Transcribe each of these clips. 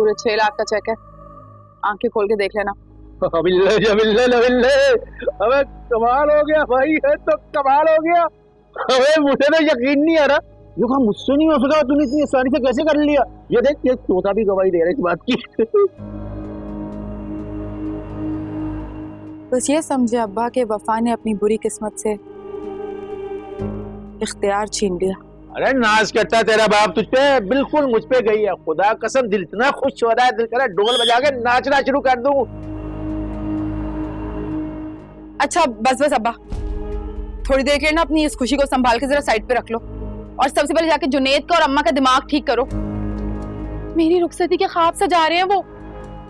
पूरे 6 लाख का चेक है, आंखें खोल के देख लेना। अबिल्ले अबिल्ले अबिल्ले, अबे कमाल हो गया भाई, है तो कमाल हो गया। अबे मुझे तो यकीन नहीं आ रहा, जो काम मुझसे नहीं हो सका तूने इतनी आसानी से कैसे कर लिया। ये देख, ये तोता भी गवाही दे रहा है इस बात की। बस ये समझे अब्बा के वफा ने अपनी बुरी किस्मत से इख्तियार छीन लिया। अरे नाज करता है तेरा बाप तुझ पे, बिल्कुल मुझ पे गई है। खुदा कसम दिल इतना खुश हो रहा है, दिल कर रहा है ढोल बजा के नाचना शुरू कर दूं। अच्छा बस बस अब्बा, थोड़ी देर के लिए ना अपनी इस खुशी को संभाल के जरा साइड पे रख लो, और सबसे पहले जाके जुनेद का और अम्मा का दिमाग ठीक करो। मेरी रुखसती के ख्वाब सजा रहे हैं वो।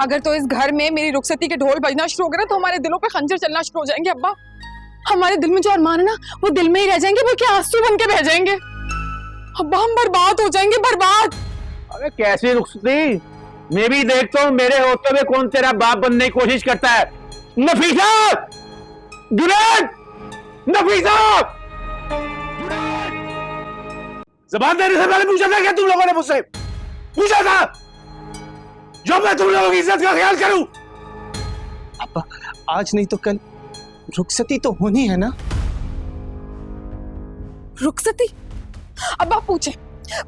अगर तो इस घर में मेरी रुखसती के ढोल बजना शुरू हो गए ना तो हमारे दिलों पे खंजर चलना शुरू हो जाएंगे अब्बा। हमारे दिल में जो अरमान है ना वो दिल में ही रह जाएंगे, बल्कि आंसू बन के बह जाएंगे। अब्बा हम बर्बाद हो जाएंगे, बर्बाद। अरे कैसी रुखसती, मैं भी देखता हूँ मेरे होते हुए कौन तेरा बाप बनने की कोशिश करता है। नफीसा, जुनैद, नफीसा, ज़बान देने से पहले पूछा था क्या तुम लोगों ने मुझसे? पूछा था जो मैं तुम लोगों की इज्जत का ख्याल करूं। अब्बा आज नहीं तो कल रुखसती तो होनी है ना। रुखसती? अब्बा पूछे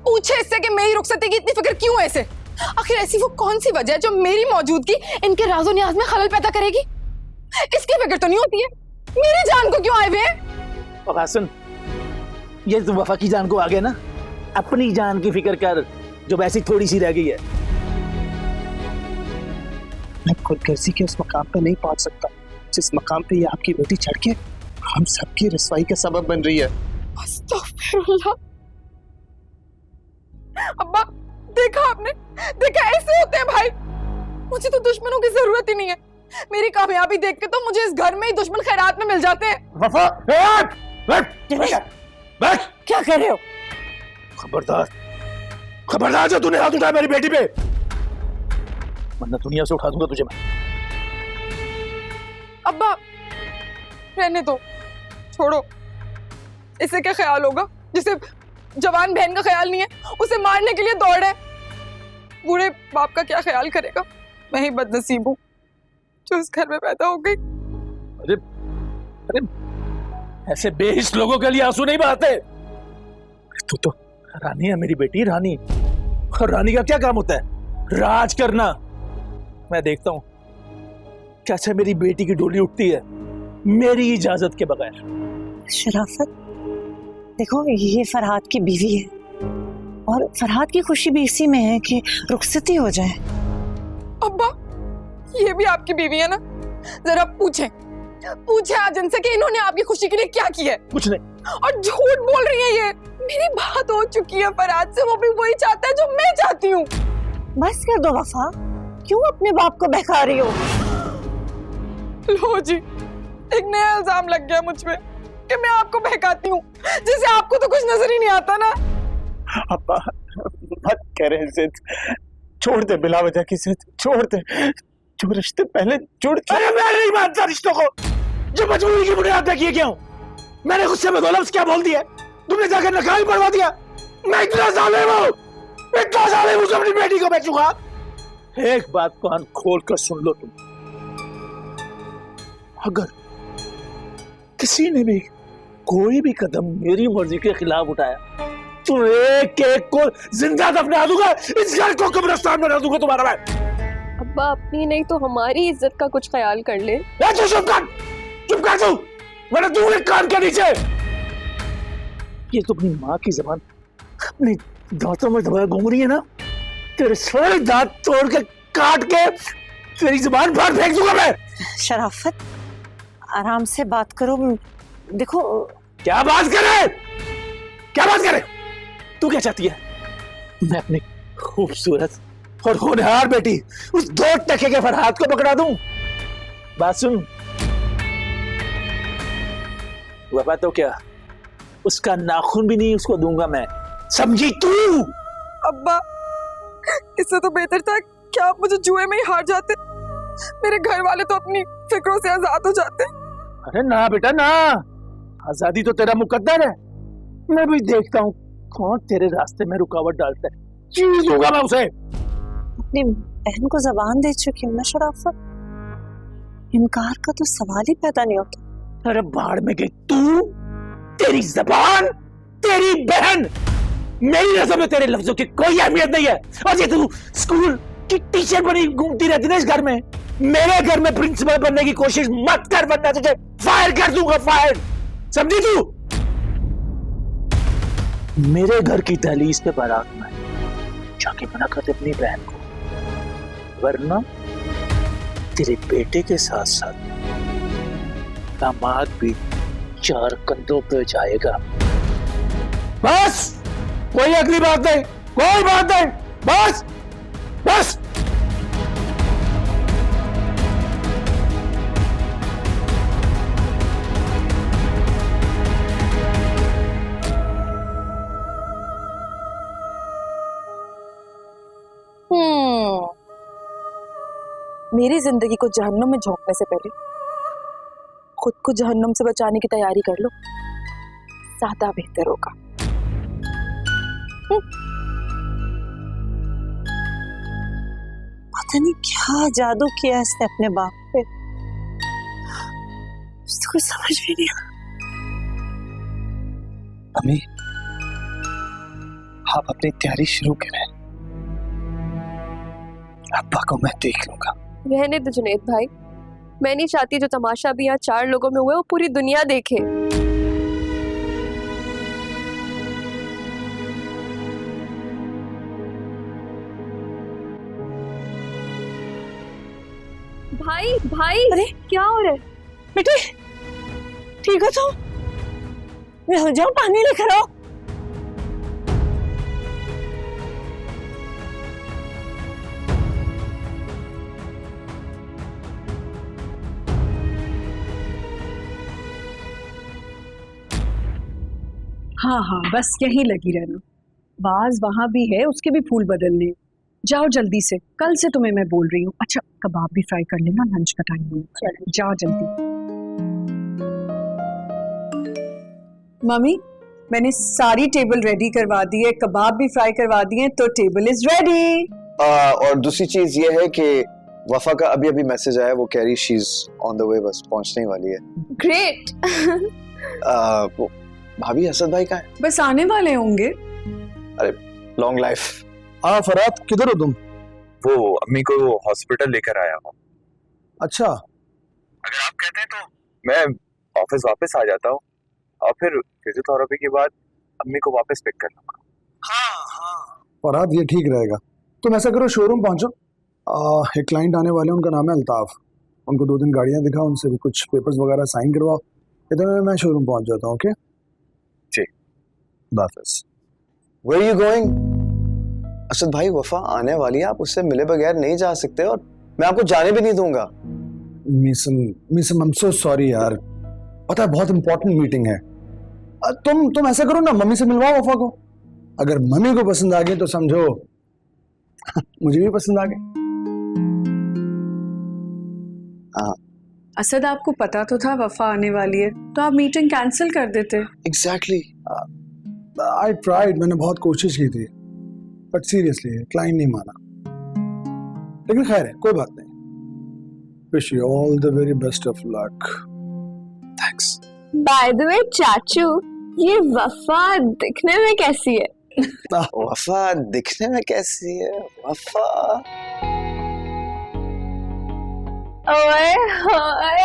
पूछे इससे कि मेरी रुखसती की इतनी फिक्र क्यों है इसे? आखिर ऐसी वो कौन सी वजह है जो मेरी मौजूदगी इनके राज़ो नियाज में खलल पैदा करेगी? इसकी फिक्र तो नहीं होती है, मेरी जान को क्यों आए हुए हैं? अब हसन, ये तुम वफा की जान को आ गया ना, अपनी जान की फिक्र कर जो वैसी थोड़ी सी रह गई है। मैं खुदगर्जी के उस मकाम पे नहीं पहुंच सकता जिस मकाम पे ये आपकी बेटी चढ़ के हम सबकी रसवाई का सबब बन रही है। अस्तगफिरुल्लाह। अब्बा देखा आपने, देखा ऐसे होते हैं भाई। मुझे तो दुश्मनों की जरूरत ही नहीं है, मेरी कामयाबी देख के तो मुझे इस घर में ही दुश्मन खैरात में मिल जाते हैं। वफा, बैठ। क्या कर रहे हो? खबरदार, खबरदार जो तूने हाथ उठाया मेरी बेटी पे, वरना दुनिया से उठा दूंगा तुझे मैं। अब्बा रहने दो, छोड़ो। इसे क्या ख्याल होगा जिसे जवान बहन का ख्याल नहीं है, उसे मारने के लिए दौड़ है। बूढ़े बाप का क्या ख्याल करेगा? मैं ही बदनसीब हूँ जो इस घर में पैदा हो गई। अरे अरे ऐसे बेहिस लोगों के लिए आंसू नहीं बहाते। तू तो रानी है मेरी बेटी, रानी। और रानी का क्या काम होता है? राज करना। मैं देखता हूँ कैसे मेरी बेटी की डोली उठती है मेरी इजाजत के बगैर। शराफत देखो, ये फरहाद की बीवी है और फरहाद की खुशी भी इसी में है कि रुखसती हो जाए। अब्बा ये भी आपकी बीवी है ना? जरा पूछें आज इनसे कि इन्होंने आपकी खुशी के लिए क्या किया है? कुछ नहीं। और झूठ बोल रही है ये। मेरी बात हो चुकी है फरहाद से, वो भी वही चाहता है जो मैं चाहती हूँ। बस कर दो वफा, क्यों अपने बाप को बहका रही हो? लो जी, एक नया इल्जाम लग गया मुझ पे कि मैं आपको बहकाती हूँ, जिसे आपको तो कुछ नजर ही नहीं आता ना। अब्बा मत करे जिद, छोड़ दे बिला वजह की जिद, छोड़ दे। जो रिश्ते पहले जुड़ चुके। अरे मैं नहीं मानता रिश्तों को जो मजबूरी की बुनियाद पे किए क्यों? मैंने गुस्से में 2 लफ्ज़ क्या बोल दिया, तुमने जाकर नकाह ही पढ़वा दिया। मैं इतना जालिम हूँ अपनी बेटी को बेचूंगा। एक बात कान खोल कर सुन लो तुम, अगर किसी ने भी कोई भी कदम मेरी मर्जी के खिलाफ उठाया तो एक एक को जिंदा दफना दूंगा, इस घर को कब्रिस्तान बना दूंगा तुम्हारा मैं। अब्बा अपनी नहीं तो हमारी इज्जत का कुछ ख्याल कर ले। चुप कर तू, वरना तू एक कान के नीचे। ये तो अपनी माँ की जबान अपने दांतों में दबाए घूम रही है ना, तेरे सारे दांत तोड़ के काट के तेरी जबान बाहर फेंक दूंगा मैं। शराफत आराम से बात करो। देखो क्या बात करे? तू क्या चाहती है? मैं अपनी खूबसूरत और होनहार बेटी उस 2 टके के फरहाद को पकड़ा दूं? बात सुन, वफा तो क्या उसका नाखून भी नहीं उसको दूंगा मैं, समझी तू? अब्बा इससे तो बेहतर था कि आप मुझे जुए में ही हार जाते, मेरे घर वाले तो अपनी फिक्रों से आजाद हो जाते। अरे ना बेटा ना, आजादी तो तेरा मुकद्दर है। मैं भी देखता हूँ कौन तेरे रास्ते में रुकावट डालता है, चीज दूंगा मैं उसे। अपनी बहन को जबान दे चुकी हूँ ना शराफत, इनकार का तो सवाल ही पैदा नहीं होता। अरे बाढ़ में गई तू, तेरी जबान, तेरी बहन, मेरी नजर में तेरे लफ्जों की कोई अहमियत नहीं है। और ये तू स्कूल की टीचर बनी घूमती रहती ना इस घर में, मेरे घर में प्रिंसिपल बनने की कोशिश मत कर, वरना तुझे फायर कर दूंगा, फायर, समझी तू? मेरे घर की दहलीज पे बारात में जाके मना कर दे अपनी बहन को, वरना तेरे बेटे के साथ साथ दामाद भी 4 कंधों पे जाएगा। बस, कोई अगली बात नहीं, कोई बात नहीं, बस बस। मेरी जिंदगी को जहन्नुम में झोंकने से पहले खुद को जहन्नुम से बचाने की तैयारी कर लो, ज्यादा बेहतर होगा। पता नहीं क्या जादू किया इसने अपने बाप पे, उसको कुछ समझ भी नहीं आया। अम्मी, आप अपनी तैयारी शुरू करें, अब्बा को मैं देख लूंगा। रहने दो जुनैद भाई, मैं नहीं चाहती जो तमाशा भी यहाँ 4 लोगों में हुआ वो पूरी दुनिया देखे। भाई भाई, अरे क्या हो रहा है? बेटे ठीक हो तुम? मैं हो जाऊं, पानी लेकर आओ। हाँ हाँ, बस यहीं लगी रहना। बाज वहां भी है, उसके भी फूल बदलने। जाओ जल्दी से, कल से तुम्हें मैं बोल रही हूँ। अच्छा, कबाब भी फ्राई कर लेना, लंच का टाइम है। जाओ जल्दी। मम्मी, मैंने सारी टेबल रेडी करवा दी है, कबाब भी फ्राई करवा दिए, तो टेबल इज रेडी। और दूसरी चीज ये है कि वफा का अभी अभी मैसेज आया, वो कह रही she is on the way, बस पहुंचने ही वाली है। ग्रेट। भाभी असद भाई कहाँ है? बस आने वाले होंगे। अरे लॉन्ग लाइफ। हाँ फरहाद, किधर हो तुम? वो अम्मी को हॉस्पिटल लेकर आया हूँ। अच्छा, अगर आप कहते हैं तो मैं ऑफिस वापस आ जाता हूँ और फिर फिजियोथेरेपी के बाद अम्मी को वापस पिक कर लूंगा। हाँ फरहाद, ये ठीक रहेगा। तुम ऐसा करो, शोरूम पहुंचो, एक क्लाइंट आने वाले हैं, उनका नाम है अल्ताफ। उनको 2 दिन गाड़ियां दिखाओ, उनसे भी कुछ पेपर्स वगैरह साइन करवाओ, इतने में मैं शोरूम पहुंच जाता हूँ। ओके जी, वापस। Where are you going? Asad भाई, वफा आने वाली है, आप उससे मिले बगैर नहीं जा सकते और मैं आपको जाने भी नहीं दूंगा। मीसम I'm so sorry यार, पता है बहुत इंपॉर्टेंट मीटिंग है। तुम ऐसा करो ना, मम्मी से मिलवाओ वफा को। अगर मम्मी को पसंद आ गई तो समझो मुझे भी पसंद आ गई। हाँ असद, आपको पता तो था वफा आने वाली है, तो आप मीटिंग कैंसिल कर देते। एग्जैक्टली। आई ट्राइड, मैंने बहुत कोशिश की थी, बट सीरियसली क्लाइंट नहीं माना। लेकिन खैर है, कोई बात नहीं। Wish you all the very best of luck. Thanks. By the way चाचू, ये वफा दिखने में कैसी है? वफा दिखने में कैसी है? वफा ओए होए,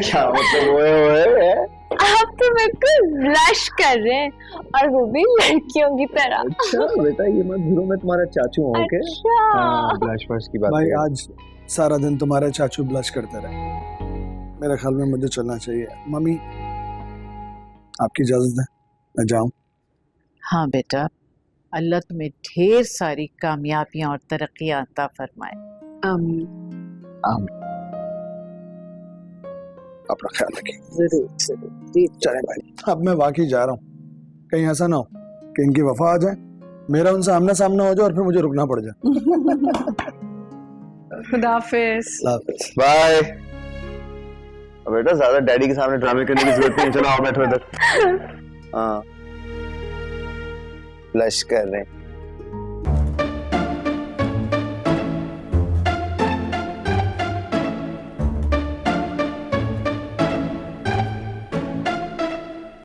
क्या मतलब ओए होए? आप तो बिल्कुल ब्लश कर रहे हैं, और वो भी लड़कियों की तरह। अच्छा बेटा, ये मत भूलो मैं तुम्हारा चाचू हूँ। ओके, अच्छा। ब्लश वश की बात भाई आज सारा दिन तुम्हारे चाचू ब्लश करते रहे। मेरे ख्याल में मुझे चलना चाहिए। मम्मी, आपकी इजाजत है, मैं जाऊं? हाँ बेटा, अल्लाह तुम्हें ढेर सारी कामयाबियां और तरक्कियां अता फरमाए। अपना ख्याल रखिए। जरूर जरूर जी। चलें भाई, अब मैं वाकई जा रहा हूँ। कहीं ऐसा ना हो कि इनकी वफा आ जाए, मेरा उनसे आमना सामना हो जाए और फिर मुझे रुकना पड़ जाए। खुदाफिज। बाय। बेटा ज्यादा डैडी के सामने ड्रामे करने की जरूरत नहीं, चलो आओ बैठो इधर। हाँ, ब्लश कर रहे हैं।